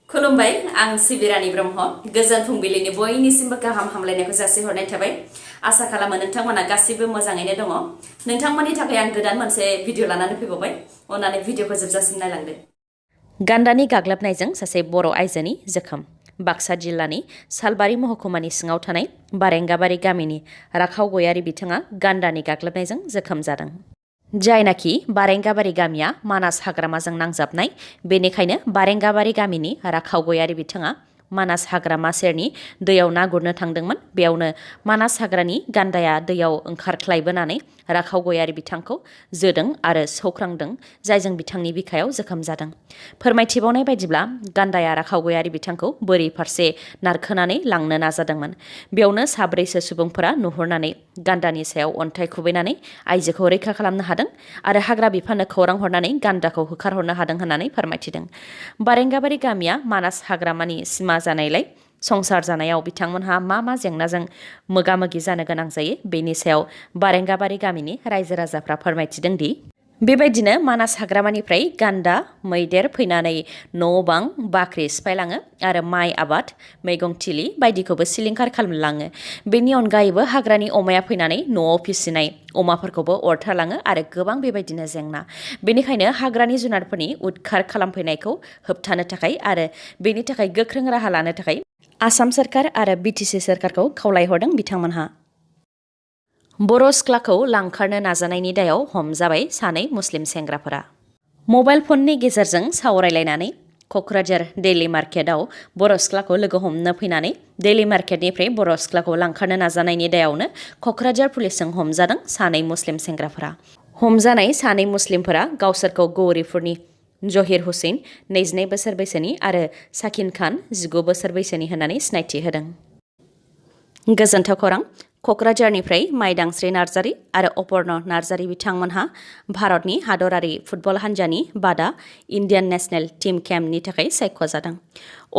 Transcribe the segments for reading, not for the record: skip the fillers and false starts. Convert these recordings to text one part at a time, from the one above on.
खुलुमबाय आं सिबिरानि ब्रह्म गोजोन फुंबिलिनि बयनिसिमबो गाहाम हामलायनायखौ जासिहरनाय थाबाय आसा खालामो नोंथांमोना गासिबो मोजाङैनो दङ नोंथांमोननि थाखाय आं गोदान मोनसे भिडिअ लानानै फैबावबाय अन्नानै भिडिअखौ जोबजासिम नायलांदो गान्दानि गाग्लोबनायजों सासे बर' आइजोनि जोखोम बाक्सा जिल्लानि सालबारि महकुमानि सिङाव थानाय बारेंगाबारि गामिनि राखाव गयारि बिथाङा गान्दानि गाग्लोबनायजों जोखोम जादों जायनाखि बारेंगाबारि गामिया मानास हाग्रामाजों नांजाबनाय बेनिखायनो बारेंगाबारि गामिनि राखाव गयारि बिथाङा मानास हाग्रामा सेरनि दैयाव ना गुरनो थांदोंमोन बेयावनो मानास हाग्रानि गान्दाया दैयाव ओंखारख्लायबोनानै राखाव गयारि बिथांखौ जोदों आरो सौख्रांदों जायजों बिथांनि बिखायाव जोखोम जादों फोरमायथिबावनाय बायदिब्ला गान्दाया राखाव गयारि बिथांखौ बोरि फारसे नारखोनानै लांनो नाजादोंमोन बेयावनो साब्रैसो सुबुंफोरा नुहुरनानै गान्दानि सायाव अन्थाइ खुबैनानै आइजोखौ रैखा खालामनो हादों आरो हाग्रा बिफाननो खौरां हरनानै गान्दाखौ होखारहरनो हादों होननानै फोरमायथिदों बारेंगाबारि गामिया मानास हाग्रामानि सिमा जानायलाय संसार जानायाव बिथांमोनहा मा जेंनाजों मोगा मोगि जानो गोनां जायो बेनि सायाव बारेंगाबारि गामिनि रायजो राजाफ्रा फोरमायथिदों दि बेबायदिनो मानास हाग्रामानिफ्राय गान्दा मैदेर फैनानै न' बां बाख्रि सिफायलाङो आरो माइ आबाद मैगं थिलि बायदिखौबो सिलिंखार खालामलाङो बेनि अनगायैबो हाग्रानि अमाया फैनानै न'आव फिसिनाय अमाफोरखौबो अरथारलाङो आरो गोबां बेबायदिनो जेंना बेनिखायनो हाग्रानि जुनारफोरनि उदखार खालामफैनायखौ होबथानो थाखाय आरो बेनि थाखाय गोख्रों राहा लानो थाखाय आसाम सोरखार आरो बिटिसि सोरखारखौ खावलायहरदों बिथांमोनहा बर' सिख्लाखौ लांखारनो नाजानायनि दायाव हमजाबाय सानै मुस्लिम सेंग्राफोरा मबाइल फननि गेजेरजों सावरायलायनानै क'क्राझार डेली मार्केटआव बर' सिख्लाखौ लोगो हमनो फैनानै डेली मार्केटनिफ्राय बर' सिख्लाखौ लांखारनो नाजानायनि दायावनो क'क्राझार पुलिसजों हमजादों सानै मुस्लिम सेंग्राफोरा हमजानाय सानै मुस्लिमफोरा गावसोरखौ गौरिपुरनि जहिर हुसैन 22 बोसोर बैसोनि आरो साकिन खान 19 बोसोर बैसोनि होननानै सिनायथि होदों गोजोन्थाव खौरां क'क्राझारनिफ्राय माइदांस्रि नार्जारी आरो अपर्न नार्जारी बिथांमोनहा भारतनि हादरारि फुटबल हान्जानि बादा इन्डियान नेशनेल टीम केम्पनि थाखाय सायख'जादों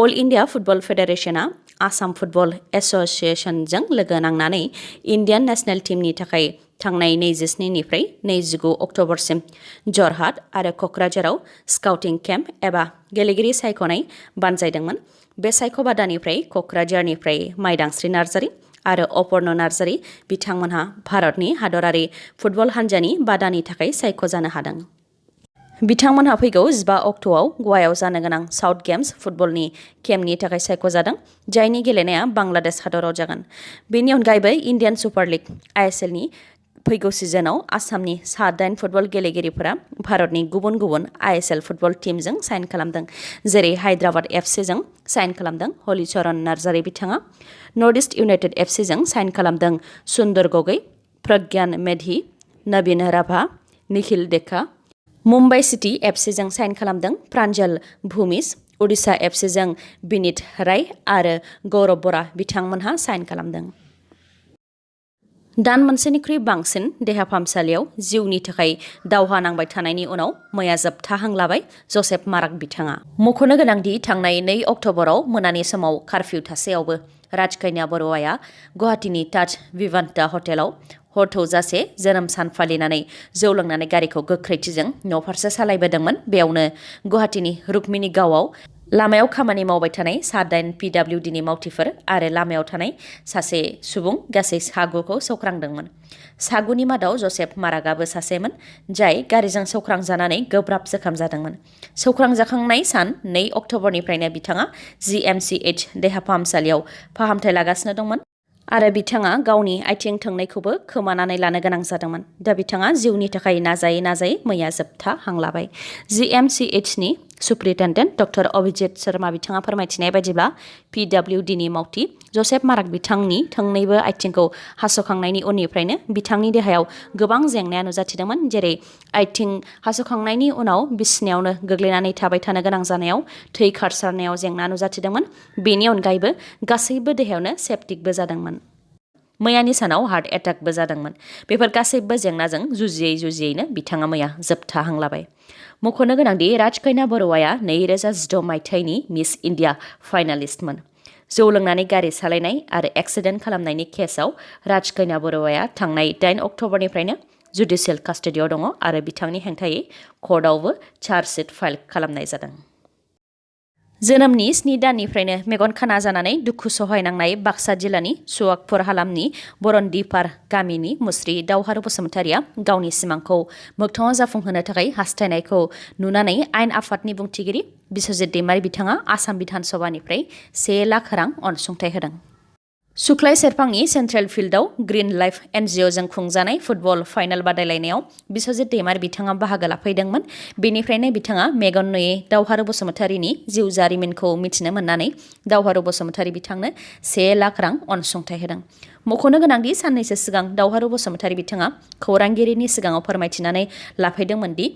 अल इन्डिया फुटबल फेडारेशना आसाम फुटबल एस'सिएशनजों लोगो नांनानै इन्डियान नेशनेल टीमनि थाखाय थांनाय 27 निफ्राय 29 अक्ट'बरसिम जरहाट आरो क'क्राझाराव स्काउटिं केम्प एबा गेलेगिरि सायख'नाय बानजायदोंमोन बे सायख'बादानिफ्राय क'क्राझारनिफ्राय माइदांस्रि नार्जारी आरो अपर्न नार्जारी बिथांमोनहा भारतनि हादरारि फुटबल हान्जानि बादानि थाखाय सायख'जानो हादों बिथांमोनहा फैगौ 15 अक्ट'आव गवायाव जानो गोनां साउथ गेम्स फुटबलनि केम्पनि थाखाय सायख'जादों जायनि गेलेनाया बांलादेश हादराव जागोन बेनि अनगायैबो इन्डियान सुपार लिग आइएसएलनि फैगौ सिजनाव आसामनि सा-8 फुटबल गेलेगिरिफोरा भारतनि गुबुन गुबुन आइएसएल फुटबल टीमजों साइन खालामदों जेरै हायद्राबाद एफसीजों साइन खालामदों हलिचरन नार्जारी बिथाङा नर्थ इस्ट इउनाइटेड एफसीजों साइन खालामदों सुन्दर गगै प्रज्ञान मेधी नवीन राभा निखिल डेका मुम्बाइ सिटी एफसीजों साइन खालामदों प्रान्जल भूमिस उडिशा एफसीजों बिनीत राय आरो गौरव बरा बिथांमोनहा साइन खालामदों दान मोनसेनिख्रुइ बांसिन देहा फाहामसालियाव जिउनि थाखाय दावहा नांबाय थानायनि उनाव मैया जोबथा हां लाबाय जसेफ माराक बिथाङा मख'नो गोनांदि थांनाय 2 अक्ट'बराव मोनानि समाव कार्फिउ थासेयावबो राजकन्या बर'आ गुवाहाटीनि ताज विवान्ता हटेलाव हर थौजासे जोनोम सान फालिनानै जौ लोंनानै गारिखौ गोख्रैथिजों न'फारसे सालायबोदोंमोन बेयावनो गुवाहाटीनि रुक्मिणी गावआव लामायाव खामानि मावबाय थानाय सा-8 पिडब्लिउडिनि मावथिफोर आरो लामायाव थानाय सासे सुबुं गासै 6खौ सौख्रांदोंमोन 6नि मादाव जसेफ माराकआबो सासेमोन जाय गारिजों सौख्रांजानानै गोब्राब जोखोम जादोंमोन सौख्रांजाखांनाय सान 2 अक्ट'बरनिफ्रायनो बिथाङा जिएमसीएच देहा फाहामसालियाव फाहामथाय लागासिनो दंमोन आरो बिथाङा गावनि आथिं थोंनैखौबो खोमानानै लानो गोनां जादोंमोन दा बिथाङा जिउनि थाखाय नाजायै मैया जोबथा हां लाबाय जिएमसीएचनि सुप्रिटेन्डेन्ट डक्टर अभिजित शर्मा बिथाङा फोरमायथिनाय बायदिब्ला पिडब्लिउडिनि मावथि जसेफ माराक बिथांनि थोंनैबो आथिंखौ हास'खांनायनि उननिफ्रायनो बिथांनि देहायाव गोबां जेंनाया नुजाथिदोंमोन जेरै आथिं हास'खांनायनि उनाव बिसिनायावनो गोग्लैनानै थाबाय थानो गोनां जानायाव थै खारसारनायाव जेंना नुजाथिदोंमोन बेनि अनगायैबो गासैबो देहायावनो सेप्टिकबो जादोंमोन मैयानि सानाव हार्ट एटाकबो जादोंमोन बेफोर गासैबो जेंनाजों जुजियैनो बिथाङा मैया जोबथा हां लाबाय मख'नो गोनांदि राजकन्या बर'आ 2016 मायथाइनि मिस इन्डिया फाइनालिस्टमोन जौ लोंनानै गारि सालायनाय आरो एक्सिडेन्ट खालामनायनि केसआव राजकन्या बर'आ थांनाय 8 अक्ट'बरनिफ्रायनो जुडिशियेल कास्टडियाव दङ आरो बिथांनि हेंथायै कर्टआवबो चार्जशिट फाइल खालामनाय जादों जोनोमनि 7 दाननिफ्रायनो मेगन खाना जानानै दुखु सहायनांनाय बाक्सा जिल्लानि सुवाकपुर हालामनि बरनदिपार गामिनि मुस्रि दावहारु बसुमतारिया गावनि सिमांखौ मोगथाङाव जाफुंहोनो थाखाय हास्थायनायखौ नुनानै आयेन आफादनि बुंथिगिरि बिस्वजित दैमारि बिथाङा आसाम बिधान सभानिफ्राय 1 लाख रां अनसुंथाइ होदों। सुख्लाय सेरफांनि सेन्ट्रेल फिल्डआव ग्रीन लाइफ एनजिअजों खुंजानाय फुटबल फाइनाल बादायलायनायाव बिस्वजित दैमारि बिथाङा बाहागो लाफैदोंमोन। बेनिफ्रायनो बिथाङा मेगन नुयै दावहारु बसुमतारिनि जिउ जारिमिनखौ मिथिनो मोननानै दावहारु बसुमतारि बिथांनो 1 लाख रां अनसुंथाइ होदों। मख'नो गोनांदि साननैसो सिगां दावहारु बसुमतारि बिथाङा खौरांगिरिनि सिगाङाव फोरमायथिनानै लाफैदोंमोन दि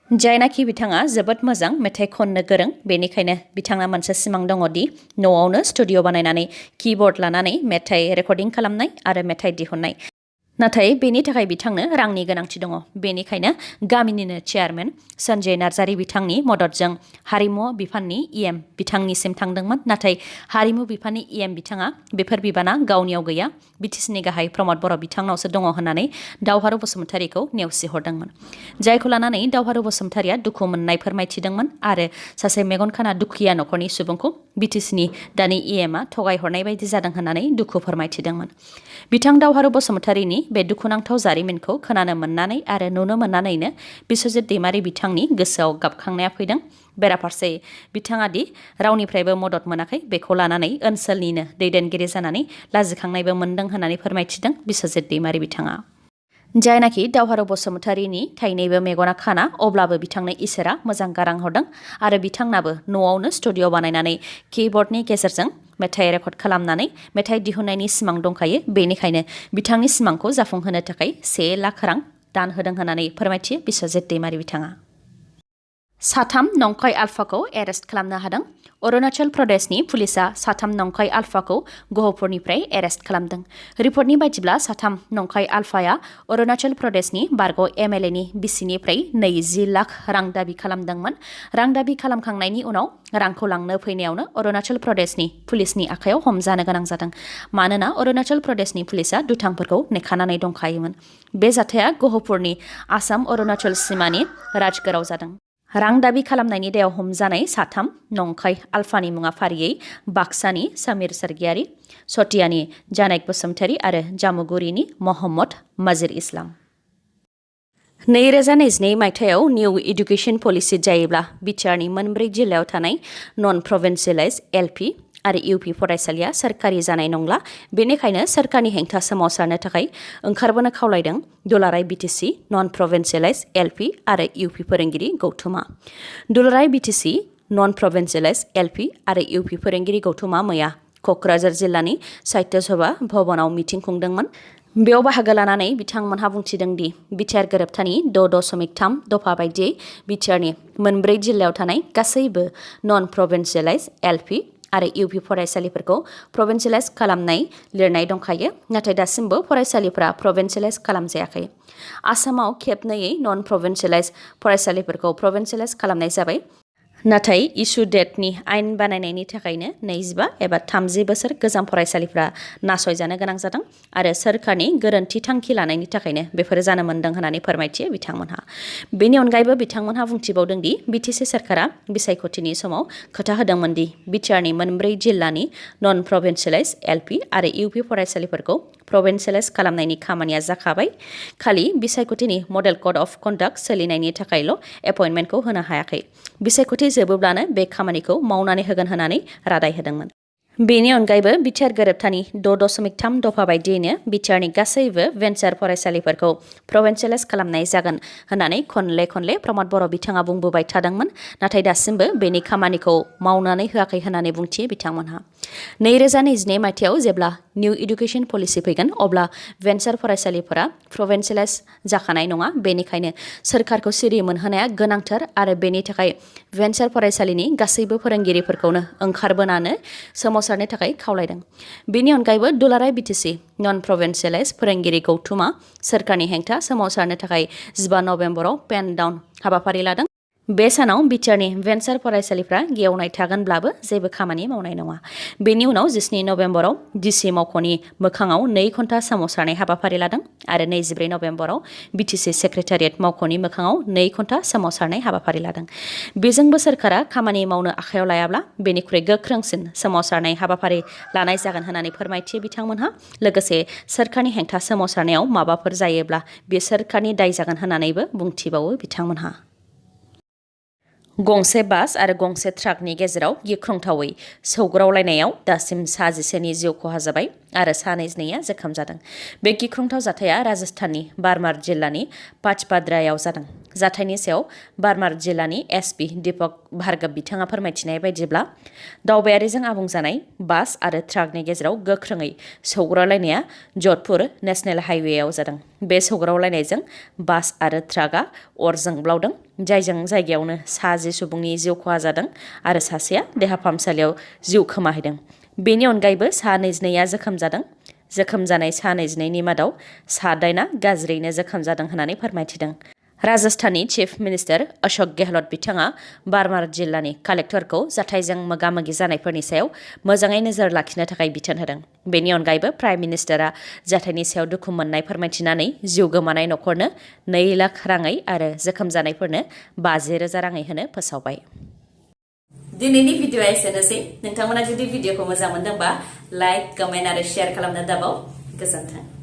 जायनाखि बिथाङा जोबोद मोजां मेथाइ खननो गोरों, बेनिखायनो बिथाङा मोनसे सिमां दङ दि न'आवनो स्टुडिअ बानायनानै कीबोर्ड लानानै मेथाइ रेकर्डिं खालामनाय आरो मेथाइ दिहुननाय। नाथाय बेनि थाखाय बिथांनो रांनि गोनांथि दङ। बेनिखायनो गामिनिनो चेयारमेन सन्जय नार्जारी बिथांनि मददजों हारिमु बिफाननि इएम बिथांनिसिम थांदोंमोन। नाथाय हारिमु बिफाननि इएम बिथाङा बेफोर बिबाना गावनियाव गैया, बिटिसिनि गाहाय प्रमद बर' बिथांनावसो दङ होननानै दावहारु बसुमतारिखौ नेवसिहरदोंमोन। जायखौ लानानै दावहारु बसुमतारिया दुखु मोननाय फोरमायथिदोंमोन आरो सासे मेगन खाना दुखुया न'खरनि सुबुंखौ बिटिसिनि दानि इएमआ थगायहरनाय बायदि जादों होननानै दुखु फोरमायथिदोंमोन। बिथां दावहारु बसुमतारिनि बे दुखुनांथाव जारिमिनखौ खोनानो मोननानै आरो नुनो मोननानैनो बिस्वजित दैमारि बिथांनि गोसोआव गाबखांनाया फैदों। बेराफारसे बिथाङा दि रावनिफ्रायबो मदद मोनाखै, बेखौ लानानै ओनसोलनिनो दैदेनगिरि जानानै लाजिखांनायबो मोनदों होननानै फोरमायथिदों बिस्वजित दैमारि बिथाङा। जायनाखि दावहारु बसुमतारिनि थाइनैबो मेगना खाना, अब्लाबो बिथांनो इसोरा मोजां गारां हरदों आरो बिथांनाबो न'आवनो स्टुडिअ बानायनानै कीबोर्डनि गेजेरजों मेथाइ रेकर्ड खालामनानै मेथाइ दिहुननायनि सिमां दंखायो। बेनिखायनो बिथांनि सिमांखौ जाफुंहोनो थाखाय 1 लाख रां दान होदों होननानै फोरमायथियो बिस्वजित दैमारि बिथाङा। 3 नंखाय आल्फाखौ एरेस्ट खालामनो हादों। अरुणाचल प्रदेशनि पुलिसा 3 नंखाय आल्फाखौ गहपुरनिफ्राय एरेस्ट खालामदों। रिपर्टनि बायदिब्ला 3 नंखाय आल्फाया अरुणाचल प्रदेशनि बारग' एमएलएनि बिसिनिफ्राय 20 लाख रां दाबि खालामदोंमोन। रां दाबि खालामखांनायनि उनाव रांखौ लांनो फैनायावनो अरुणाचल प्रदेशनि पुलिसनि आखायाव हमजानो गोनां जादों। मानोना अरुणाचल प्रदेशनि पुलिसा दुथांफोरखौ नेखानानै दंखायोमोन। बे जाथाया गहपुरनि आसाम अरुणाचल सिमानि राजगोराव जादों। रां दाबि खालामनायनि दायाव हमजानाय 3 नंखाय आल्फानि मुङा फारियै बाक्सानि समीर सरगियारी, सटियानि जानाइक बसुमतारी आरो जामुगुरिनि महम्मद मजिर इस्लाम। 2022 मायथाइयाव निउ एडुकेशन पलिसि जायोब्ला बिटिआरनि मोनब्रै जिल्लायाव थानाय नन प्रभिन्सियेलाइज एलपि आरो इउपि फरायसालिया सोरखारि जानाय नंला। बेनिखायनो सोरखारनि हेंथा सोमावसारनो थाखाय ओंखारबोनो खावलायदों दुलाराय बिटिसि नन प्रभिन्सियेलाइज एलपि आरो इउपि फोरोंगिरि गौथुमा। दुलाराय बिटिसि नन प्रभिन्सियेलाइज एलपि आरो इउपि फोरोंगिरि गौथुमा मैया क'क्राझार जिल्लानि साहित्य सभा भवनाव मिटिं खुंदोंमोन। बेयाव बाहागो लानानै बिथांमोनहा बुंथिदों दि बिटिआर गोरोबथानि 6.3 दफा बायदियै बिटिआरनि मोनब्रै जिल्लायाव थानाय गासैबो नन प्रभिन्सियेलाइज एलपि आरो इउपि फरायसालिफोरखौ प्रभिन्सियेलाइज खालामनाय लिरनाय दंखायो। नाथाय दासिमबो फरायसालिफोरा प्रभिन्सियेलाइज खालामजायाखै। आसामाव खेबनैयै नन प्रभिन्सियेलाइज फरायसालिफोरखौ प्रभिन्सियेलाइज खालामनाय जाबाय। नाथाय इसु डेटनि आयेन बानायनायनि थाखायनो 25 एबा 30 बोसोर गोजाम फरायसालिफ्रा नासयजानो गोनां जादों आरो सोरखारनि गोरोन्थि थांखि लानायनि थाखायनो बेफोरो जानो मोन्दों होननानै फोरमायथियो बिथांमोनहा। बेनि अनगायैबो बिथांमोनहा बुंथिबावदों दि बिटिसि सोरखारा बिसायख'थिनि समाव खोथा होदोंमोन दि बिटिआरनि मोनब्रै जिल्लानि नन प्रभिन्सियेलाइज एलपि आरो इउपि फरायसालिफोरखौ प्रभिन्सियेलाइज खालामनायनि खामानिया जाखाबाय। खालि बिसायख'थिनि मडेल कड अफ कन्डाक्ट सोलिनायनि थाखायल' एपइन्टमेन्टखौ होनो हायाखै। बिसायख'थि जोबोब्लानो बे खामानिखौ मावनानै होगोन होननानै रादाय होदोंमोन। बेनि अनगायैबो बिटिआर गोरोबथानि 6.3 दफा बायदियैनो बिटिआरनि गासैबो भेन्सार फरायसालिफोरखौ प्रभिन्सियेलाइज खालामनाय जागोन होननानै खनले खनले प्रमद बर' बिथाङा बुंबोबाय थादोंमोन। नाथाय दासिमबो बेनि खामानिखौ मावनानै होआखै होननानै बुंथियो बिथांमोनहा। 2022 मायथाइयाव जेब्ला निउ एडुकेशन पलिसि फैगोन अब्ला भेन्सार फरायसालिफोरा प्रभिन्सियेलाइज जाखानाय नङा। बेनिखायनो सोरखारखौ सिरि मोनहोनाया गोनांथार आरो बेनि थाखाय भेन्सार फरायसालिनि गासैबो फोरोंगिरिफोरखौनो ओंखारबोनानै सोमावसारनो थाखाय खावलायदों। बेनि अनगायैबो दुलाराय बिटिसि नन प्रभिन्सियेलाइज फोरोंगिरि गौथुमा सोरखारनि हेंथा सोमावसारनो थाखाय 15 नभेम्बराव पेन डाउन हाबाफारि लादों। बे सानाव बिटिआरनि भेन्सार फरायसालिफ्रा गेवनाय थागोनब्लाबो जेबो खामानि मावनाय नङा। बेनि उनाव 17 नभेम्बराव डिसि मावख'नि मोखाङाव 2 घन्टा सोमावसारनाय हाबाफारि लादों आरो 24 नभेम्बराव बिटिसि सेक्रेटारियेट मावख'नि मोखाङाव 2 घन्टा सोमावसारनाय हाबाफारि लादों। बेजोंबो सोरखारा खामानि मावनो आखायाव लायाब्ला बेनिख्रुइ गोख्रोंसिन सोमावसारनाय हाबाफारि लानाय जागोन होननानै फोरमायथियो बिथांमोनहा। लोगोसे सोरखारनि हेंथा सोमावसारनायाव माबाफोर जायोब्ला बे सोरखारनि दाय जागोन होननानैबो बुंथिबावो बिथांमोनहा। गंसे बास आरो गंसे ट्राकनि गेजेराव गिख्रंथावै सौग्रावलायनायाव दासिम 11 जिउ खहा जाबाय आरो 22 जोखोम जादों। बे गिख्रंथाव जाथाया राजस्थाननि बारमार जिल्लानि पाचपाद्रायाव जादों। जाथायनि सायाव बारमार जिल्लानि एसपि दीपक भार्गव बिथाङा फोरमायथिनाय बायदिब्ला दावबायारिजों आबुं जानाय बास आरो ट्राकनि गेजेराव गोख्रोङै सौग्रावलायनाया जधपुर नेशनेल हाइवेआव जादों। बे सौग्रावलायनायजों बास आरो ट्राकआ अर जोंब्लावदों, जायजों जायगायावनो 10 सुबुंनि जिउ खहा जादों आरो सासेया देहा फाहामसालियाव जिउ खोमाहैदों। बेनि अनगायैबो 22 जोखोम जादों। जोखोम जानाय 22नि मादाव 8 गाज्रियैनो जोखोम जादों होननानै फोरमायथिदों। राजस्थाननि चिफ मिनिस्टार अशोक गेहलट बिथाङा बारमार जिल्लानि कालेक्टरखौ जाथायजों मोगा-मोगि जानायफोरनि सायाव मोजाङै नोजोर लाखिनो थाखाय बिथोन होदों। बेनि अनगायैबो प्राइम मिनिस्टारा जाथायनि सायाव दुखु मोननाय फोरमायथिनानै जिउ गोमानाय नखरनो 2 लाख राङै आरो जोखोम जानायफोरनो 50,000 राङै होनो फोसावबाय। दिनैनि भिडिअआ एसेनोसै। नोंथांमोना जुदि भिडिअखौ मोजां मोनदोंबा लाइक, कमेन्ट आरो शेयार खालामनो दाबाव। गोजोन्थों।